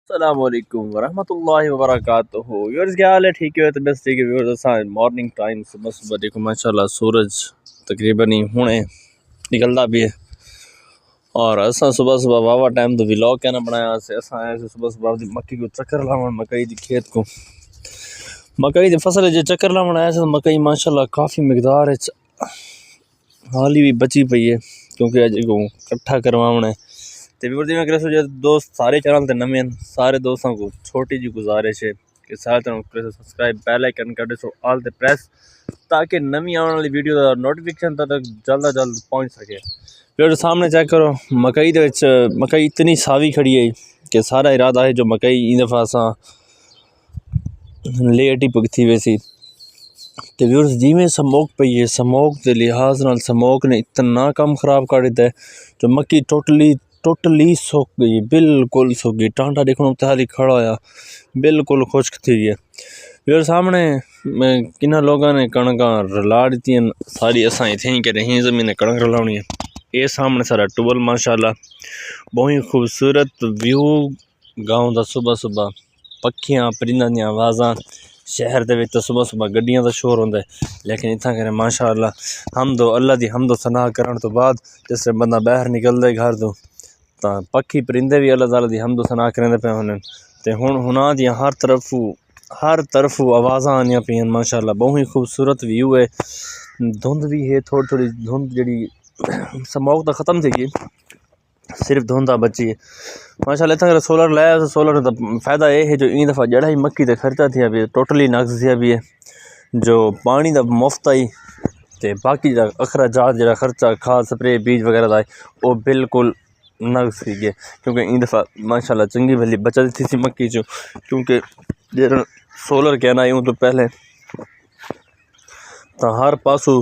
السلام علیکم ورحمۃ اللہ وبرکاتہ. ویورز کیا حال ہے؟ ٹھیک ہے؟ تو بس ٹھیک ہے ویورز. مارننگ ٹائم صبح صبح دیکھو ماشاءاللہ سورج تقریباً ہی ہونے نکلتا بھی ہے. اور اساں صبح صبح واوا ٹائم تو ولاگ کہنا بنایا سے اساں آئے سے صبح صبح مکئی کو چکر لاؤن. مکئی دی کھیت کو مکئی دی فصل جو چکر لاؤن آیا سے مکئی ماشاءاللہ کافی مقدار حالی بھی بچی پئی ہے کیونکہ اج کو کٹھا کروانا ہے. تو ویورز میں کرے سو جو دوست سارے چینل تے نویں سارے دوستوں کو چھوٹی جی گزارش ہے کہ سارے چینل کو سبسکرائب بیل آئکن کر دو آل تے پریس تاکہ نویں آنے والی ویڈیو کا نوٹیفیکیشن تک جلد جلد پہنچ سکے. پھر سامنے چیک کرو مکئی دے وچ مکئی اتنی ساوی کھڑی ہے کہ سارا ارادہ ہے جو مکئی این دفعہ اساں لیٹ ہی پکتی ویسی. تو ویورز جی میں سموک پئی ہے سموک دے لحاظ نال سموک نے اتنا کام خراب کر دیتا ہے جو مکی ٹوٹلی سوک گئی, بالکل سوک گئی. ٹانٹا دیکھو تحالی کھڑا ہویا بالکل خشک تھی گئی. پھر سامنے کنہ لوگوں نے کڑکاں رلا دیتی ہیں ساری اساں اتھیں ہی کہ رہیں زمین کڑک رلاؤنی ہے. یہ سامنے سارا ٹول ماشاءاللہ بہت خوبصورت ویو گاؤں دا صبح صبح پکھیاں پرنداں دی آوازاں. شہر دے وچ صبح صبح گڈیاں دا شور ہوندا ہے لیکن اتھاں کرے ماشاءاللہ اللہ دی حمد و ثنا کرن تو بعد جس بندہ باہر نکلدا ہے گھر تو تا پکھی پرندے بھی اللہ تعالی دی حمد و ثنا کرندے پے ہونے تے ہن دیاں ہر طرف آوازاں آنیاں پئیاں ماشاءاللہ. بہت خوبصورت ویو ہے. دھند بھی ہے تھوڑی دھند جڑی سموک تو ختم تھی گئی صرف دھندا بچی ہے ماشاءاللہ. اتنا سولر لایا سولر کا فائدہ یہ ہے جو این دفعہ جڑا ہی مکی تے خرچہ تھیا بھی ٹوٹلی نقص تھیا بھی ہے. جو پانی دا مفت آئی تے باقی جا اخراجات جڑا خرچہ کھاد سپرے بیج وغیرہ دا وہ بالکل نقص تھی گئے کیونکہ این دفعہ ماشاءاللہ چنگی بھلی بچت تھی سی مکی چو. کیونکہ جڑا سولر کہنا ہے تو پہلے تا ہر پاسو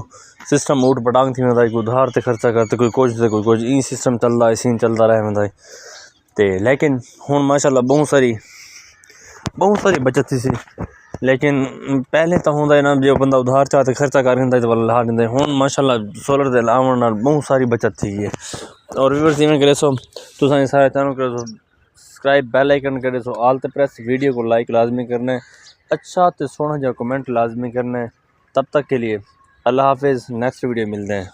سسٹم اوٹ پٹانگ تھی ویندا ہے. کوئی ادھار تے خرچہ کرتے کوئی کچھ تے کوئی کچھ این سسٹم چلدا ہے سین چلدا رہ ویندا ہے تے لیکن ہن ماشاءاللہ بہت ساری بچت تھی سی. لیکن پہلے تو ہوندا ہے نا جو بندہ ادھار چاہتے خرچہ کر رہندا ہے تو اللہ دیندا ہے. ہن ماشاءاللہ سولر دے آون نال بہت ساری بچت تھی ہے. اور ویورز میں کرے سو تساں سارے چینل کرے سو سبسکرائب بیل آئکن کرے سو آل تے پریس ویڈیو کو لائک لازمی کرنا ہے. اچھا تے سونا جا کمنٹ لازمی کرنا ہے. تب تک کے لیے اللہ حافظ. نیکسٹ ویڈیو ملتے ہیں.